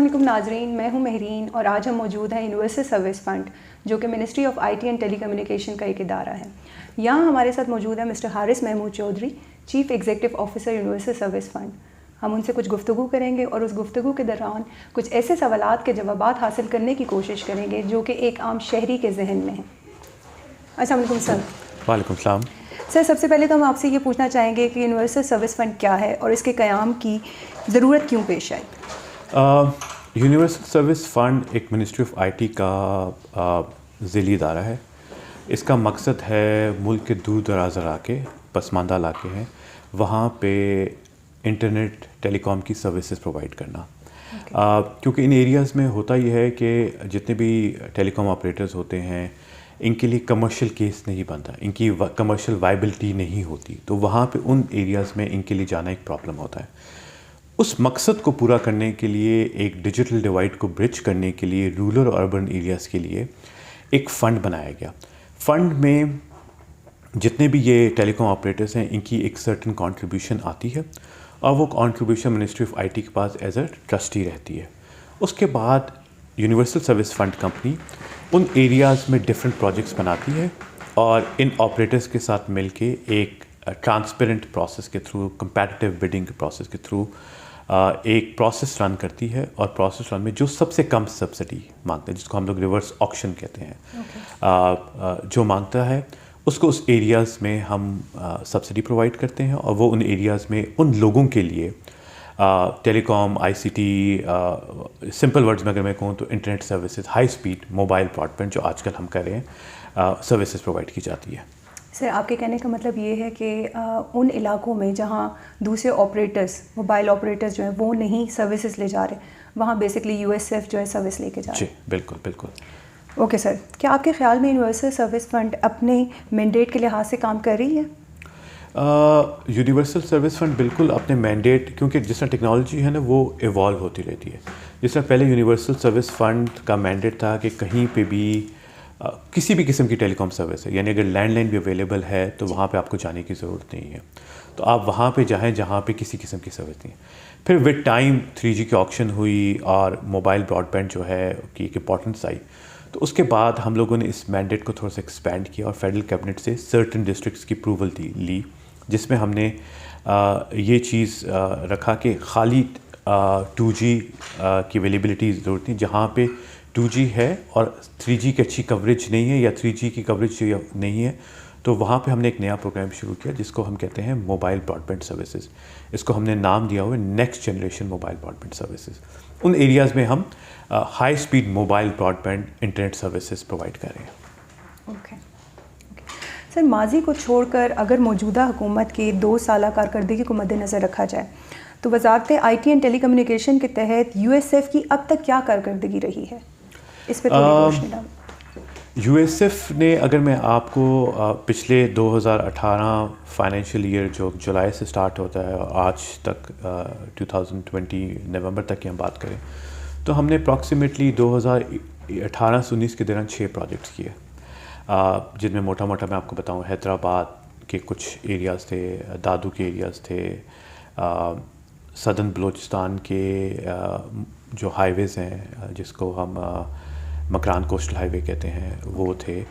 علیکم ناظرین، میں ہوں مہرین اور آج ہم موجود ہیں یونیورسل سروس فنڈ جو کہ ministry of I T and telecommunication کا ایک ادارہ ہے. یہاں ہمارے ساتھ موجود ہے mister Haris Mahmood Chaudhry, chief executive officer universal service fund. ہم ان سے کچھ گفتگو کریں گے اور اس گفتگو کے دوران کچھ ایسے سوالات کے جوابات حاصل کرنے کی کوشش کریں گے جو کہ ایک عام شہری کے ذہن میں ہیں. السلام علیکم سر. وعلیکم السلام. سر، سب سے پہلے تو ہم آپ سے یہ پوچھنا چاہیں گے کہ یونیورسل سروس فنڈ کیا ہے اور اس کے قیام کی ضرورت کیوں پیش آئی؟ یونیورسل سروس فنڈ ایک منسٹری آف آئی ٹی کا ذیلی ادارہ ہے. اس کا مقصد ہے ملک کے دور دراز علاقے، پسماندہ علاقے ہیں، وہاں پہ انٹرنیٹ ٹیلی کام کی سروسز پرووائڈ کرنا. کیونکہ ان ایریاز میں ہوتا یہ ہے کہ جتنے بھی ٹیلی کام آپریٹرز ہوتے ہیں ان کے لیے کمرشل کیس نہیں بنتا، ان کی کمرشل وائبلٹی نہیں ہوتی، تو وہاں پہ ان ایریاز میں ان کے لیے جانا ایک پرابلم ہوتا ہے. اس مقصد کو پورا کرنے کے لیے، ایک ڈیجیٹل ڈیوائڈ کو برج کرنے کے لیے رورل اور اربن ایریاز کے لیے ایک فنڈ بنایا گیا. فنڈ میں جتنے بھی یہ ٹیلی کام آپریٹرس ہیں ان کی ایک سرٹن کنٹریبیوشن آتی ہے اور وہ contribution ministry of I T کے پاس ایز اے ٹرسٹی رہتی ہے. اس کے بعد یونیورسل سروس فنڈ کمپنی ان ایریاز میں ڈفرینٹ پروجیکٹس بناتی ہے اور ان آپریٹرس کے ساتھ مل کے ایک ٹرانسپیرنٹ پروسیس کے تھرو، کمپیٹیٹیو بڈنگ کے پروسیس کے تھرو ایک پروسیس رن کرتی ہے. اور پروسیس رن میں جو سب سے کم سبسڈی مانگتا ہے، جس کو ہم لوگ ریورس آکشن کہتے ہیں، جو مانگتا ہے اس کو اس ایریاز میں ہم سبسڈی پرووائڈ کرتے ہیں اور وہ ان ایریاز میں ان لوگوں کے لیے telecom, I C T, simple words میں اگر میں کہوں تو internet services, high speed mobile broadband جو آج کل ہم کر رہے ہیں، سروسز پرووائڈ کی جاتی ہے. سر، آپ کے کہنے کا مطلب یہ ہے کہ ان علاقوں میں جہاں دوسرے آپریٹرز، موبائل آپریٹرز جو ہیں وہ نہیں سروسز لے جا رہے، وہاں بیسکلی یو ایس ایف جو ہے سروس لے کے جا رہے ہیں. جی بالکل بالکل. اوکے سر، کیا آپ کے خیال میں یونیورسل سروس فنڈ اپنے مینڈیٹ کے لحاظ سے کام کر رہی ہے؟ یونیورسل سروس فنڈ بالکل اپنے مینڈیٹ، کیونکہ جس طرح ٹیکنالوجی ہے نا وہ ایوالو ہوتی رہتی ہے. جس طرح پہلے یونیورسل سروس فنڈ کا مینڈیٹ تھا کہ کہیں پہ بھی کسی بھی قسم کی ٹیلی کام سروس ہے، یعنی اگر لینڈ لائن بھی اویلیبل ہے تو وہاں پہ آپ کو جانے کی ضرورت نہیں ہے، تو آپ وہاں پہ جائیں جہاں پہ کسی قسم کی سروس نہیں ہے. پھر ود ٹائم 3G کی آپشن ہوئی اور موبائل براڈ بینڈ جو ہے کی ایک امپورٹنس آئی، تو اس کے بعد ہم لوگوں نے اس مینڈیٹ کو تھوڑا سا ایکسپینڈ کیا اور فیڈرل کیبنٹ سے سرٹن ڈسٹرکٹس کی اپروول لی، جس میں ہم نے یہ چیز رکھا کہ خالی 2G کی اویلیبلٹی ضرورت نہیں، جہاں پہ 2G ہے اور 3G کی اچھی کوریج نہیں ہے یا 3G کی کوریج نہیں ہے، تو وہاں پہ ہم نے ایک نیا پروگرام شروع کیا جس کو ہم کہتے ہیں موبائل براڈ بینڈ سروسز. اس کو ہم نے نام دیا ہوا ہے next generation mobile broadband services. ان ایریاز میں ہم high speed mobile broadband internet services provide کر رہے ہیں. اوکے سر، ماضی کو چھوڑ کر اگر موجودہ حکومت کے 2 سالہ کارکردگی کو مد نظر رکھا جائے تو وزارت I T and telecommunication کے تحت یو ایس ایف کی اب تک کیا کارکردگی رہی ہے؟ اس پہ تھوڑی روشنی ڈالیں. یو ایس ایف نے، اگر میں آپ کو پچھلے 2018 فائنینشیل ایئر جو جولائی سے سٹارٹ ہوتا ہے اور آج تک 2020 نومبر تک کی ہم بات کریں تو ہم نے اپراکسیمیٹلی 2018 سے 19 کے دوران 6 پروجیکٹس کیے، جن میں موٹا موٹا میں آپ کو بتاؤں حیدرآباد کے کچھ ایریاز تھے، دادو کے ایریاز تھے، سدرن بلوچستان کے جو ہائی ویز ہیں جس کو ہم مکران کوسٹل ہائی وے کہتے ہیں وہ تھے،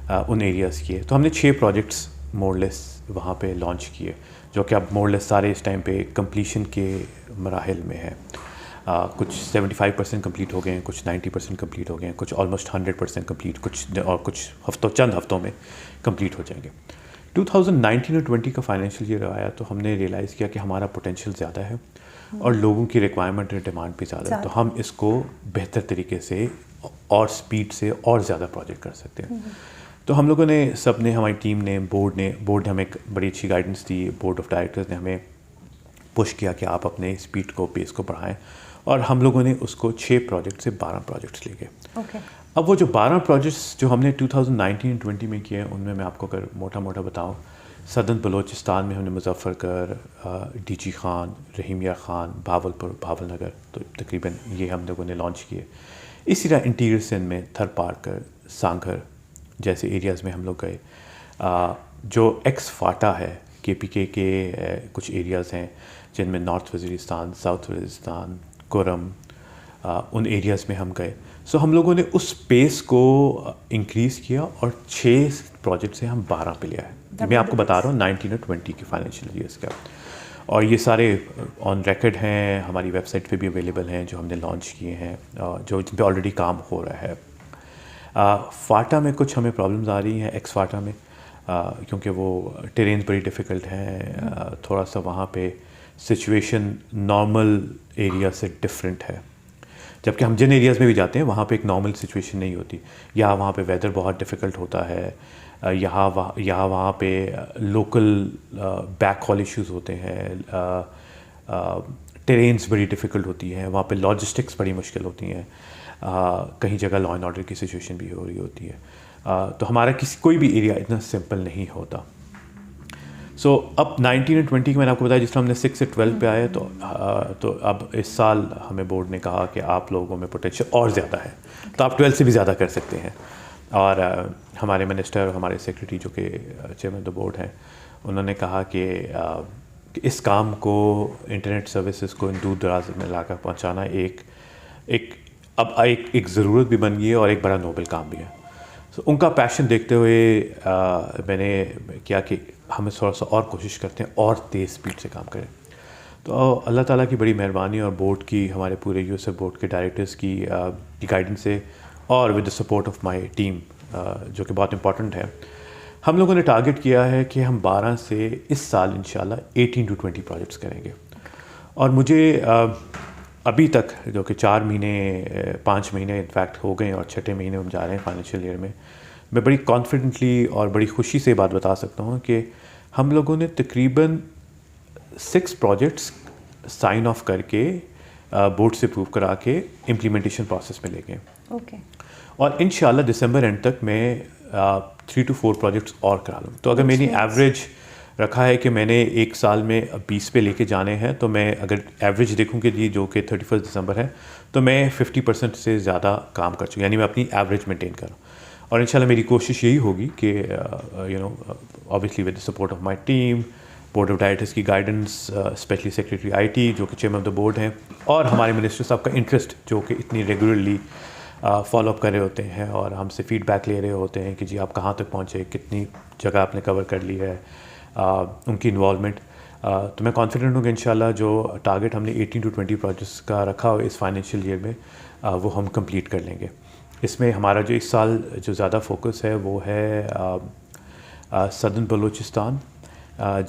ان ایریاز کیے. تو ہم نے 6 پروجیکٹس مور لیس وہاں پہ لانچ کیے جو کہ اب مور لیس سارے اس ٹائم پہ کمپلیشن کے مراحل میں ہیں. کچھ 75% کمپلیٹ ہو گئے ہیں، کچھ 90% کمپلیٹ ہو گئے ہیں، کچھ آلموسٹ 100% کمپلیٹ، کچھ چند ہفتوں میں کمپلیٹ ہو جائیں گے. 2019 اور 20 کا فائنینشیل ایئر آیا تو ہم نے ریئلائز کیا کہ ہمارا پوٹینشیل زیادہ ہے اور لوگوں کی ریکوائرمنٹ اور ڈیمانڈ بھی زیادہ ہے، تو ہم اس کو بہتر طریقے سے اور سپیڈ سے اور زیادہ پروجیکٹ کر سکتے ہیں. تو ہم لوگوں نے، سب نے، ہماری ٹیم نے، بورڈ نے ہمیں ایک بڑی اچھی guidance the. Board of directors نے ہمیں پش کیا کہ آپ اپنے اسپیڈ کو، پیس کو بڑھائیں، اور ہم لوگوں نے اس کو 6 پروجیکٹ سے 12 پروجیکٹس لے گئے. اب وہ جو 12 پروجیکٹس جو ہم نے 2019 20 میں کیے ہیں ان میں میں آپ کو اگر موٹا موٹا بتاؤں، سدرن بلوچستان میں ہم نے مظفر کر، ڈی جی خان، رحیم یار خان، بھاولپور، بھاول نگر، تو تقریباً یہ ہم لوگوں نے لانچ کیے. اسی طرح انٹیریئر سندھ میں تھر پارکر، سانگھر جیسے ایریاز میں ہم لوگ گئے. جو ایکس فاٹا ہے KPK کے کچھ ایریاز ہیں جن میں نارتھ وزیرستان، ساؤتھ وزیرستان، کورم، ان ایریاز میں ہم گئے. سو ہم لوگوں نے اس پیس کو انکریز کیا اور 6 پروجیکٹ سے ہم 12 پہ لیا ہے. میں آپ کو بتا رہا ہوں 19 اور 20 کے فائنینشیل ایئرس کا, اور یہ سارے آن ریکڈ ہیں, ہماری ویب سائٹ پہ بھی اویلیبل ہیں جو ہم نے لانچ کیے ہیں, جو جن پہ آلریڈی کام ہو رہا ہے. فاٹا میں کچھ ہمیں پرابلمز آ رہی ہیں, ایکس فاٹا میں, کیونکہ وہ ٹیرینز بڑی ڈیفیکلٹ ہیں, تھوڑا سا وہاں پہ سچویشن نارمل ایریا سے ڈفرینٹ ہے, جبکہ ہم جن ایریاز میں بھی جاتے ہیں وہاں پہ ایک نارمل سچویشن نہیں ہوتی. یا وہاں پہ ویدر بہت ڈیفیکلٹ ہوتا ہے, یہاں وہاں پہ لوکل بیک ہال ایشوز ہوتے ہیں, ٹیرینس بڑی ڈیفیکلٹ ہوتی ہیں, وہاں پہ لاجسٹکس بڑی مشکل ہوتی ہیں, کہیں جگہ لا اینڈ آرڈر کی سچویشن بھی ہو رہی ہوتی ہے. تو ہمارا کوئی بھی ایریا اتنا سمپل نہیں ہوتا. سو اب 19 اور 20 کی میں نے آپ کو بتایا, جس طرح ہم نے 6 سے 12 پہ آئے, تو اب اس سال ہمیں بورڈ نے کہا کہ آپ لوگوں میں پوٹینشیل اور زیادہ ہے, تو آپ 12 سے بھی زیادہ کر سکتے ہیں. اور ہمارے منسٹر, ہمارے سیکریٹری جو کہ چیئرمین آف دا بورڈ ہیں, انہوں نے کہا کہ اس کام کو, انٹرنیٹ سروسز کو دور دراز میں لا کر پہنچانا ایک ضرورت بھی بن گئی ہے اور ایک بڑا نوبل کام بھی ہے. سو ان کا پیشن دیکھتے ہوئے میں نے کیا کہ ہمیں تھوڑا سا اور کوشش کرتے ہیں اور تیز اسپیڈ سے کام کریں. تو اللہ تعالیٰ کی بڑی مہربانی اور بورڈ کی, ہمارے پورے یو ایس ایف بورڈ کے ڈائریکٹرز کی گائیڈنس سے, اور with the support of my team جو کہ بہت امپورٹنٹ ہے, ہم لوگوں نے ٹارگٹ کیا ہے کہ ہم 12 سے اس سال انشاءاللہ 18 to 20 پروجیکٹس کریں گے. اور مجھے ابھی تک جو کہ 4 مہینے 5 مہینے انفیکٹ ہو گئے اور 6 مہینے ہم جا رہے ہیں فائنینشیل ایئر میں بڑی کانفیڈنٹلی اور بڑی خوشی سے بات بتا سکتا ہوں کہ ہم لوگوں نے تقریباً 6 پروجیکٹس سائن آف کر کے بورڈ سے اپروو کرا کے امپلیمنٹیشن پروسیس میں لے گئے. اوکے. اور انشاءاللہ دسمبر اینڈ تک میں 3 to 4 پروجیکٹس اور کرا لوں. تو اگر میری ایوریج رکھا ہے کہ میں نے ایک سال میں 20 پہ لے کے جانے ہیں, تو میں اگر ایوریج دیکھوں کہ جی جو کہ 31 دسمبر ہے, تو میں 50% سے زیادہ کام کر چکا, یعنی میں اپنی ایوریج مینٹین کروں. اور انشاءاللہ میری کوشش یہی ہوگی کہ obviously with the support of my team, board of directors کی guidance, especially secretary I T جو کہ چیئرمین آف دا بورڈ ہیں, اور ہمارے منسٹر صاحب کا انٹرسٹ جو کہ اتنی ریگولرلی فالو اپ کر رہے ہوتے ہیں اور ہم سے فیڈ بیک لے رہے ہوتے ہیں کہ جی آپ کہاں تک پہنچے, کتنی جگہ آپ نے کور کر لی ہے, ان کی انوالومنٹ. تو میں کانفیڈنٹ ہوں کہ انشاءاللہ جو ٹارگیٹ ہم نے 18 to 20 پروجیکٹس کا رکھا ہو اس فائنینشیل ایئر میں, وہ ہم کمپلیٹ کر لیں گے. اس میں ہمارا جو اس سال جو زیادہ فوکس ہے وہ ہے سدرن بلوچستان,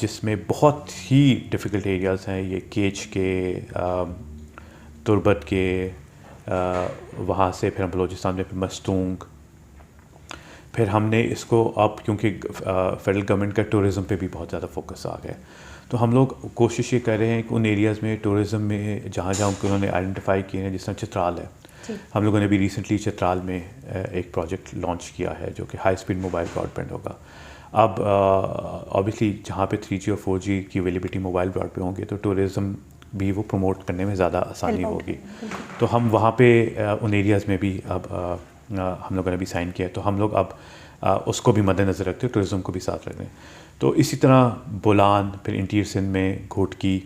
جس میں بہت ہی ڈیفیکلٹ ایریاز ہیں, یہ کیچ کے, تربت کے, وہاں سے پھر ہم بلوچستان میں پھر مستونگ, پھر ہم نے اس کو اب کیونکہ فیڈرل گورنمنٹ کا ٹورزم پہ بھی بہت زیادہ فوکس آ گیا ہے, تو ہم لوگ کوشش یہ کر رہے ہیں کہ ان ایریاز میں ٹورزم میں جہاں جہاں انہوں نے آئیڈینٹیفائی کیے ہیں, جس طرح چترال ہے, ہم لوگوں نے بھی ریسنٹلی چترال میں ایک پروجیکٹ لانچ کیا ہے جو کہ high speed mobile broadband ہوگا. اب آبویسلی جہاں پہ 3G اور 4G کی اویلیبلٹی موبائل براڈ پہ ہوں گے, تو ٹورزم بھی وہ پروموٹ کرنے میں زیادہ آسانی ہوگی. تو ہم وہاں پہ ان ایریاز میں بھی اب ہم لوگوں نے بھی سائن کیا ہے, تو ہم لوگ اب اس کو بھی مد نظر رکھتے ہیں, ٹورزم کو بھی ساتھ رکھ رہے ہیں. تو اسی طرح بولان, پھر انٹیریئر سندھ میں گھوٹکی,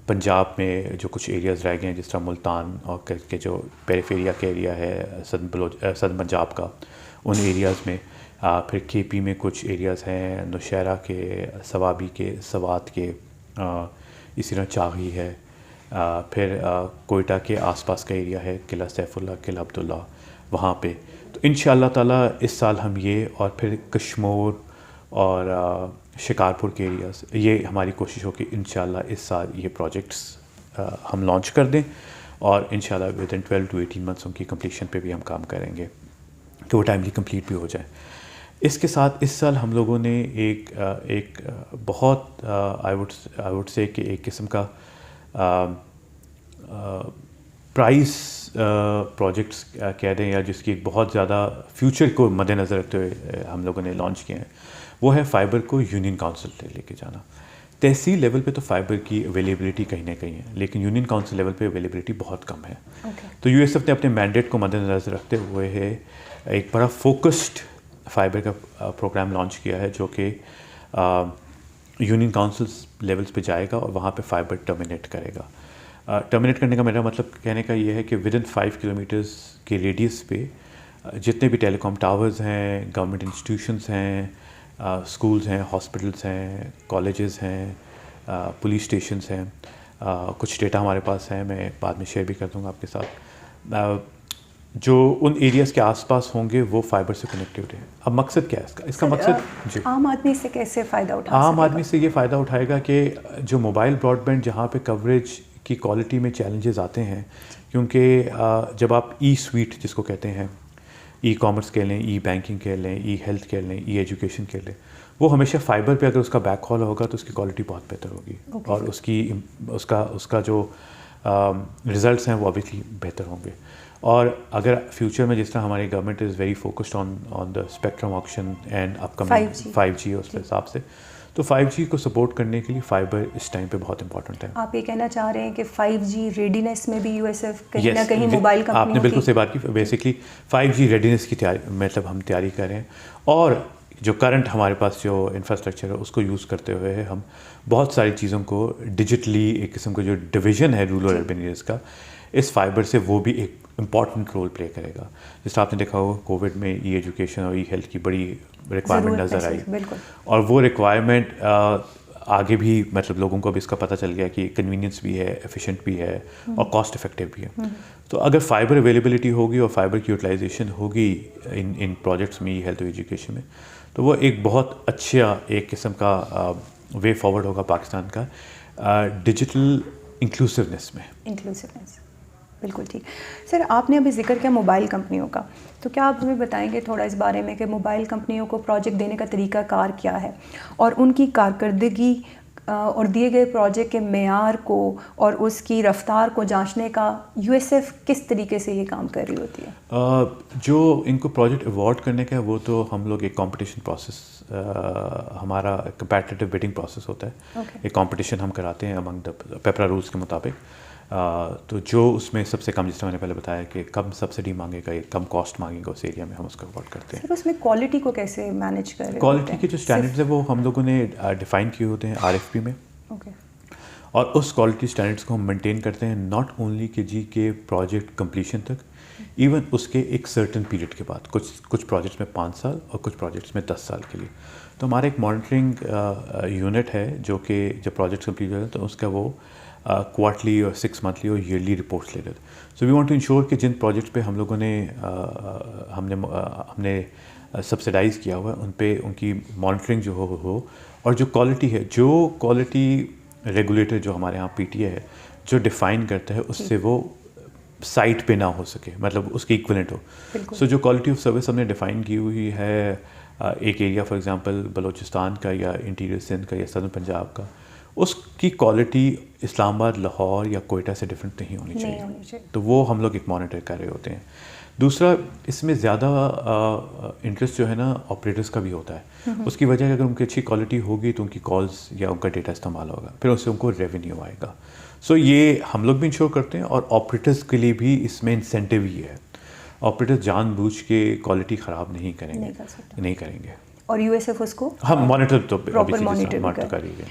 پنجاب میں جو کچھ ایریاز رہ گئے ہیں جس طرح ملتان اور کے جو پیریفیریا کا ایریا ہے سدرن پنجاب کا, ان ایریاز میں, پھر کے پی میں کچھ ایریاز ہیں, نوشہرہ کے, ثوابی کے, سوات کے, اسی طرح چاغی ہے, پھر کوئٹہ کے آس پاس کا ایریا ہے, قلعہ سیف اللہ, قلعہ عبداللہ, وہاں پہ. تو انشاءاللہ تعالیٰ اس سال ہم یہ, اور پھر کشمور اور شکارپور کے ایریاز, یہ ہماری کوشش ہو کہ انشاءاللہ اس سال یہ پروجیکٹس ہم لانچ کر دیں, اور انشاءاللہ ود ان 12 to 18 months ان کی کمپلیشن پہ بھی ہم کام کریں گے کہ وہ ٹائملی کمپلیٹ بھی ہو جائے. اس کے ساتھ اس سال ہم لوگوں نے ایک بہت آئی وڈ سے کہ ایک قسم کا پرائز پروجیکٹس کہہ دیں, یا جس کی ایک بہت زیادہ فیوچر کو مد نظر رکھتے ہوئے ہم لوگوں نے لانچ کیے ہیں, وہ ہے فائبر کو یونین کاؤنسل سے لے کے جانا. تحصیل لیول پہ تو فائبر کی اویلیبلٹی کہیں نہ کہیں ہے, لیکن یونین کاؤنسل لیول پہ اویلیبلٹی بہت کم ہے. تو یو ایس ایف نے اپنے مینڈیٹ کو مد نظر رکھتے ہوئے ہے ایک بڑا فوکسڈ فائبر کا پروگرام لانچ کیا ہے, جو کہ یونین کاؤنسلس لیولس پہ جائے گا اور وہاں پہ فائبر ٹرمینیٹ کرے گا. ٹرمینیٹ کرنے کا میرا مطلب کہنے کا یہ ہے کہ ود ان 5 کلومیٹرز کے ریڈیس پہ جتنے بھی ٹیلی کام ٹاورز ہیں, گورنمنٹ انسٹیٹیوشنز ہیں, اسکولز ہیں, ہاسپٹلس ہیں, کالجز ہیں, پولیس اسٹیشنز ہیں, کچھ ڈیٹا ہمارے پاس ہیں, میں بعد میں شیئر بھی کر دوں گا آپ کے ساتھ, جو ان ایریاز کے آس پاس ہوں گے وہ فائبر سے کنیکٹیوڈ ہیں. اب مقصد کیا ہے اس کا مقصد جی عام آدمی سے کیسے فائدہ اٹھا عام آدمی سے یہ فائدہ اٹھائے گا کہ جو موبائل براڈ بینڈ جہاں پہ کوریج کی کوالٹی میں چیلنجز آتے ہیں, کیونکہ جب آپ ای سویٹ جس کو کہتے ہیں, ای کامرس کہہ لیں, ای بینکنگ کہہ لیں, ای ہیلتھ کہہ لیں, ای ایجوکیشن کہہ لیں, وہ ہمیشہ فائبر پہ اگر اس کا بیک ہال ہوگا تو اس کی کوالٹی بہت بہتر ہوگی, اور اس کا جو ریزلٹس ہیں وہ obviously بہتر ہوں گے. اور اگر فیوچر میں جس طرح ہماری government is very focused on the spectrum auction and up coming 5G اس حساب سے, تو 5G کو سپورٹ کرنے کے لیے فائبر اس ٹائم پہ بہت امپورٹنٹ ہے. آپ یہ کہنا چاہ رہے ہیں کہ 5G ریڈینس میں بھی یو ایس ایف کہیں نہ کہیں موبائل کمپنیوں آپ نے بالکل صحیح بات کی. بیسکلی 5G ریڈینس کی تیاری مطلب ہم تیاری کر رہے ہیں, اور جو کرنٹ ہمارے پاس جو انفراسٹرکچر ہے اس کو یوز کرتے ہوئے ہم بہت ساری چیزوں کو ڈیجیٹلی ایک قسم کا جو ڈویژن ہے رورل اور اربن ایریاز کا, اس فائبر سے وہ بھی ایک امپورٹنٹ رول پلے کرے گا. جس طرح آپ نے دیکھا ہوگا کووڈ میں ای ایجوکیشن اور ای ہیلتھ کی بڑی ریکوائرمنٹ نظر آئی, اور وہ ریکوائرمنٹ آگے بھی مطلب لوگوں کو اب اس کا پتہ چل گیا کہ کنوینئنس بھی ہے, ایفیشینٹ بھی ہے, اور کاسٹ افیکٹیو بھی ہے. تو اگر فائبر اویلیبلٹی ہوگی اور فائبر کی یوٹیلائزیشن ہوگی ان پروجیکٹس میں, ہیلتھ اور ایجوکیشن میں, تو وہ ایک بہت اچھا ایک قسم کا وے فارورڈ ہوگا پاکستان کا ڈیجیٹل انکلوسیونیس میں. بالکل ٹھیک. سر آپ نے ابھی ذکر کیا موبائل کمپنیوں کا, تو کیا آپ ہمیں بتائیں گے تھوڑا اس بارے میں کہ موبائل کمپنیوں کو پروجیکٹ دینے کا طریقہ کار کیا ہے, اور ان کی کارکردگی اور دیے گئے پروجیکٹ کے معیار کو اور اس کی رفتار کو جانچنے کا یو ایس ایف کس طریقے سے یہ کام کر رہی ہوتی ہے؟ جو ان کو پروجیکٹ ایوارڈ کرنے کا ہے وہ تو ہم لوگ ایک کمپٹیشن پروسیس, ہمارا کمپیٹیٹیو بڈنگ پروسیس ہوتا ہے. ایک کمپٹیشن ہم کراتے ہیں امنگ دا پیپرا رولس کے مطابق. تو جو اس میں سب سے کم, جس طرح میں نے پہلے بتایا کہ کم سبسڈی مانگے گا, کم کاسٹ مانگے گا, اس ایریا میں ہم اس کو ایوارڈ کرتے ہیں. سر اس میں کوالٹی کو کیسے مینیج کر رہے ہیں؟ کوالٹی کے جو اسٹینڈرڈز ہیں وہ ہم لوگوں نے ڈیفائن کیے ہوتے ہیں RFP میں, اور اس کوالٹی اسٹینڈرڈس کو ہم مینٹین کرتے ہیں ناٹ اونلی کہ جی کے پروجیکٹ کمپلیشن تک, ایون اس کے ایک سرٹن پیریڈ کے بعد, کچھ پروجیکٹس میں 5 سال اور کچھ پروجیکٹس میں 10 سال کے لیے. تو ہمارا ایک مانیٹرنگ یونٹ ہے جو کہ جب پروجیکٹس کمپلیٹ ہو جائے تو اس کا وہ کوارٹرلی اور 6 منتھلی اور ایئرلی رپورٹس لے لیتے. سو وی وانٹ ٹو انشور کہ جن پروجیکٹس پہ ہم لوگوں نے ہم نے سبسڈائز کیا ہوا ہے ان پہ ان کی مانیٹرنگ جو ہو, اور جو کوالٹی ہے, جو کوالٹی ریگولیٹر جو ہمارے یہاں PTA ہے جو ڈیفائن کرتا ہے اس سے وہ سائٹ پہ نہ ہو سکے, مطلب اس کے ایکولنٹ ہو. سو جو کوالٹی آف سروس ہم نے ڈیفائن کی ہوئی ہے, ایک ایریا فار ایگزامپل بلوچستان کا یا انٹیریئر سندھ کا یا سدرن پنجاب کا, اس کی کوالٹی اسلام آباد, لاہور یا کوئٹہ سے ڈفرینٹ نہیں ہونی چاہیے. تو وہ ہم لوگ ایک مانیٹر کر رہے ہوتے ہیں. دوسرا, اس میں زیادہ انٹرسٹ جو ہے نا آپریٹرس کا بھی ہوتا ہے. اس کی وجہ ہے اگر ان کی اچھی کوالٹی ہوگی تو ان کی کالز یا ان کا ڈیٹا استعمال ہوگا, پھر اس سے ان کو ریونیو آئے گا. سو یہ ہم لوگ بھی انشور کرتے ہیں, اور آپریٹرس کے لیے بھی اس میں انسینٹیو ہی ہے. آپریٹرس جان بوجھ کے کوالٹی خراب نہیں کریں گے. اور یو ایس ایف اس کو ہم مانیٹر تو مانیٹر کر رہی ہے.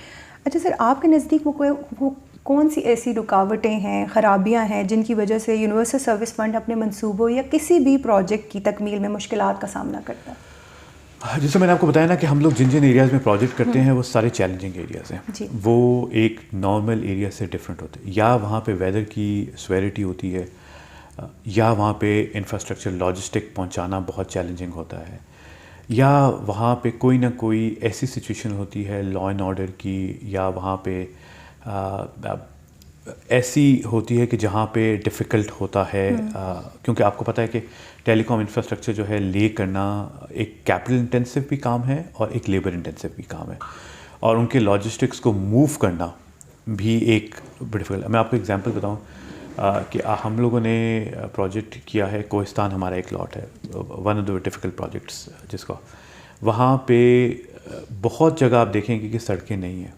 اچھا سر, آپ کے نزدیک وہ کون سی ایسی رکاوٹیں ہیں, خرابیاں ہیں جن کی وجہ سے یونیورسل سروس فنڈ اپنے منصوبوں یا کسی بھی پروجیکٹ کی تکمیل میں مشکلات کا سامنا کرتا ہے؟ جیسے میں نے آپ کو بتایا نا کہ ہم لوگ جن ایریاز میں پروجیکٹ کرتے ہیں وہ سارے چیلنجنگ ایریاز ہیں. وہ ایک نارمل ایریا سے ڈفرینٹ ہوتے ہیں. یا وہاں پہ ویدر کی سویرٹی ہوتی ہے, یا وہاں پہ انفراسٹرکچر لاجسٹک پہنچانا بہت چیلنجنگ ہوتا ہے, یا وہاں پہ کوئی نہ کوئی ایسی سچویشن ہوتی ہے لا اینڈ آرڈر کی, یا وہاں پہ ایسی ہوتی ہے کہ جہاں پہ ڈیفیکلٹ ہوتا ہے, کیونکہ آپ کو پتہ ہے کہ ٹیلی کام انفراسٹرکچر جو ہے لے کرنا ایک کیپٹل انٹینسو بھی کام ہے اور ایک لیبر انٹینسو بھی کام ہے, اور ان کے لاجسٹکس کو موو کرنا بھی ایک ڈیفیکلٹ. میں آپ کو ایگزامپل بتاؤں کہ ہم لوگوں نے پروجیکٹ کیا ہے کوہستان, ہمارا ایک لاٹ ہے, one of the difficult projects جس کو وہاں پہ بہت جگہ آپ دیکھیں گے کہ سڑکیں نہیں ہیں,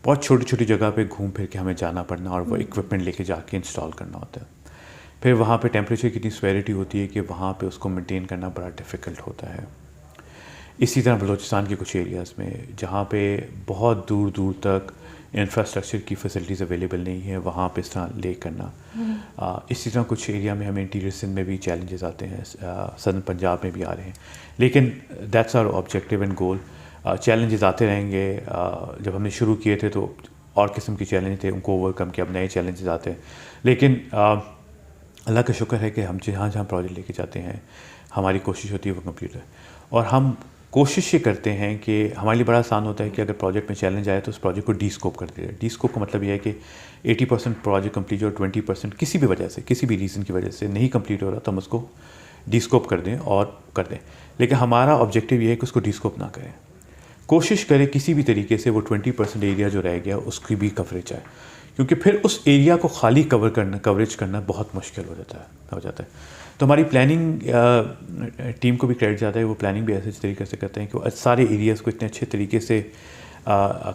بہت چھوٹی چھوٹی جگہ پہ گھوم پھر کے ہمیں جانا پڑنا اور وہ اکوپمنٹ لے کے جا کے انسٹال کرنا ہوتا ہے. پھر وہاں پہ ٹیمپریچر کی اتنی سویرٹی ہوتی ہے کہ وہاں پہ اس کو مینٹین کرنا بڑا ڈیفیکلٹ ہوتا ہے. اسی طرح بلوچستان کے کچھ ایریاز میں جہاں پہ بہت دور دور تک انفراسٹرکچر کی فیسلٹیز اویلیبل نہیں ہیں وہاں پہ اس طرح لے کرنا. اسی طرح کچھ ایریا میں ہمیں انٹیریئر سندھ میں بھی چیلنجز آتے ہیں, سدرن پنجاب میں بھی آ رہے ہیں, لیکن that's our objective and goal. Challenges آتے رہیں گے. جب ہم نے شروع کیے تھے تو اور قسم کے چیلنج تھے, ان کو اوور کم کیا, اب نئے چیلنجز آتے ہیں. لیکن اللہ کا شکر ہے کہ ہم جہاں جہاں پروجیکٹ لے کے جاتے ہیں ہماری کوشش ہوتی ہے وہ کمپلیٹ ہے. اور ہم کوشش یہ کرتے ہیں کہ ہمارے لیے بڑا آسان ہوتا ہے کہ اگر پروجیکٹ میں چیلنج آئے تو اس پروجیکٹ کو ڈی اسکوپ کر دیا جائے. ڈی اسکوپ کا مطلب یہ ہے کہ 80% پروجیکٹ کمپلیٹ ہو, 20% کسی بھی وجہ سے, کسی بھی ریزن کی وجہ سے نہیں کمپلیٹ ہو رہا تو ہم اس کو ڈی اسکوپ کر دیں اور کر دیں. لیکن ہمارا آبجیکٹیو یہ ہے کہ اس کو ڈی اسکوپ نہ کریں, کوشش کریں کسی بھی طریقے سے وہ 20% ایریا جو رہ گیا اس کی بھی کوریج آئے, کیونکہ پھر اس ایریا کو خالی کوریج کرنا بہت مشکل ہو جاتا ہے. تو ہماری پلاننگ ٹیم کو بھی کریڈٹ جاتا ہے, وہ پلاننگ بھی ایسے طریقے سے کرتے ہیں کہ وہ سارے ایریاز کو اتنے اچھے طریقے سے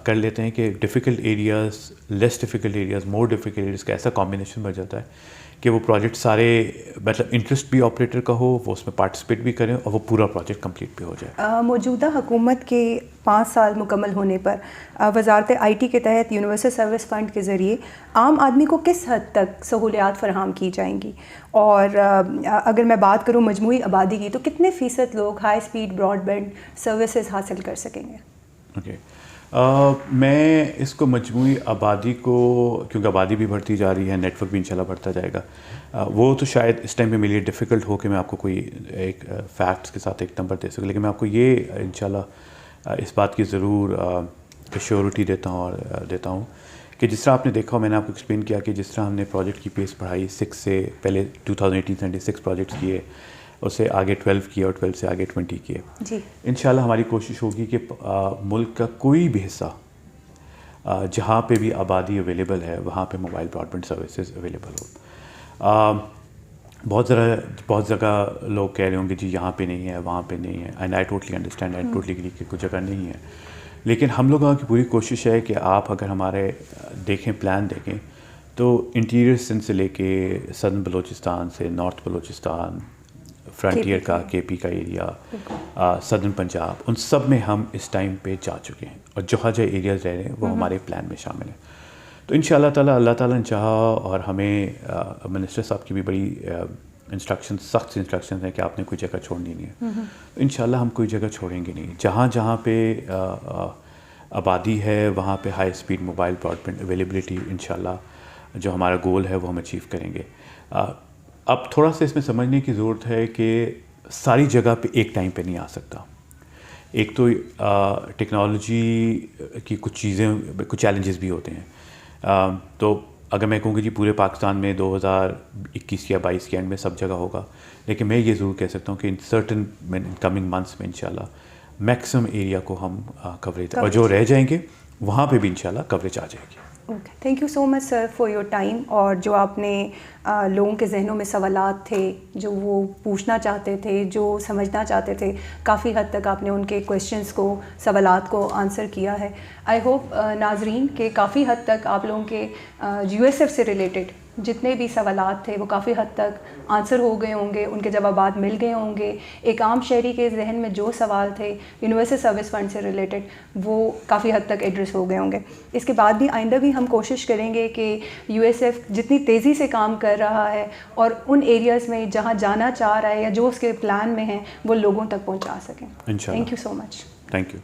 کر لیتے ہیں کہ difficult areas, less difficult areas, more difficult areas کا ایسا کمبینیشن بن جاتا ہے کہ وہ پروجیکٹ سارے مطلب انٹرسٹ بھی آپریٹر کا ہو, وہ اس میں پارٹیسپیٹ بھی کریں اور وہ پورا پروجیکٹ کمپلیٹ بھی ہو جائے. موجودہ حکومت کے 5 سال مکمل ہونے پر وزارت آئی ٹی کے تحت یونیورسل سروس فنڈ کے ذریعے عام آدمی کو کس حد تک سہولیات فراہم کی جائیں گی, اور اگر میں بات کروں مجموعی آبادی کی تو کتنے فیصد لوگ high speed broadband services حاصل کر سکیں گے؟ اوکے, میں اس کو مجموعی آبادی کو, کیونکہ آبادی بھی بڑھتی جا رہی ہے, نیٹ ورک بھی انشاءاللہ بڑھتا جائے گا, وہ تو شاید اس ٹائم پہ میرے لیے ڈیفیکلٹ ہو کہ میں آپ کو کوئی ایک فیکٹس کے ساتھ ایک نمبر دے سکوں, لیکن میں آپ کو یہ انشاءاللہ اس بات کی ضرور ایشورٹی دیتا ہوں کہ جس طرح آپ نے دیکھا, میں نے آپ کو ایکسپلین کیا کہ جس طرح ہم نے پروجیکٹ کی پیس بڑھائی 6 سے, پہلے 2018 سے 6 پروجیکٹس کیے, اس سے آگے 12 کیے اور 12 سے آگے 20 کیے. جی انشاءاللہ ہماری کوشش ہوگی کہ ملک کا کوئی بھی حصہ جہاں پہ بھی آبادی اویلیبل ہے وہاں پہ mobile broadband services available ہو. بہت جگہ لوگ کہہ رہے ہوں گے جی یہاں پہ نہیں ہے, وہاں پہ نہیں ہے, and I totally understand, I totally agree کہ کوئی جگہ نہیں ہے, لیکن ہم لوگوں کی پوری کوشش ہے کہ آپ اگر ہمارے پلان دیکھیں تو انٹیریئر سندھ سے لے کے سدرن بلوچستان سے نارتھ بلوچستان, فرنٹیئر کا کے پی کا ایریا, سدرن پنجاب, ان سب میں ہم اس ٹائم پہ جا چکے ہیں, اور جہاں ایریاز رہ رہے ہیں وہ ہمارے پلان میں شامل ہیں. تو ان شاء اللہ تعالیٰ نے چاہا, اور ہمیں منسٹر صاحب کی بھی بڑی سخت انسٹرکشنز ہیں کہ آپ نے کوئی جگہ چھوڑنی نہیں ہے. تو ان شاء اللہ ہم کوئی جگہ چھوڑیں گے نہیں. جہاں پہ آبادی ہے وہاں پہ high speed mobile broadband availability ان شاء اللہ جو ہمارا گول ہے وہ ہم اچیو کریں گے. اب تھوڑا سا اس میں سمجھنے کی ضرورت ہے کہ ساری جگہ پہ ایک ٹائم پہ نہیں آ سکتا. ایک تو ٹیکنالوجی کی کچھ چیلنجز بھی ہوتے ہیں. تو اگر میں کہوں کہ جی پورے پاکستان میں 2021 یا 22 کے اینڈ میں سب جگہ ہوگا, لیکن میں یہ ضرور کہہ سکتا ہوں کہ ان سرٹن کمنگ منتھس میں انشاءاللہ میکسیمم ایریا کو ہم کوریج, اور جو رہ جائیں گے وہاں پہ بھی انشاءاللہ کوریج آ جائے گی. Okay, thank you so much sir for your time, اور جو آپ نے لوگوں کے ذہنوں میں سوالات تھے جو وہ پوچھنا چاہتے تھے, جو سمجھنا چاہتے تھے, کافی حد تک آپ نے ان کے کویشچنس کو, سوالات کو آنسر کیا ہے. آئی ہوپ ناظرین کہ کافی حد تک آپ لوگوں کے USF سے ریلیٹڈ جتنے بھی سوالات تھے وہ کافی حد تک آنسر ہو گئے ہوں گے, ان کے جوابات مل گئے ہوں گے. ایک عام شہری کے ذہن میں جو سوال تھے یونیورسل سروس فنڈ سے ریلیٹڈ وہ کافی حد تک ایڈریس ہو گئے ہوں گے. اس کے بعد بھی آئندہ بھی ہم کوشش کریں گے کہ USF جتنی تیزی سے کام کر رہا ہے اور ان ایریاز میں جہاں جانا چاہ رہا ہے یا جو اس کے پلان میں ہیں وہ لوگوں تک پہنچا سکیں. انشاءاللہ. Thank you so much. Thank you.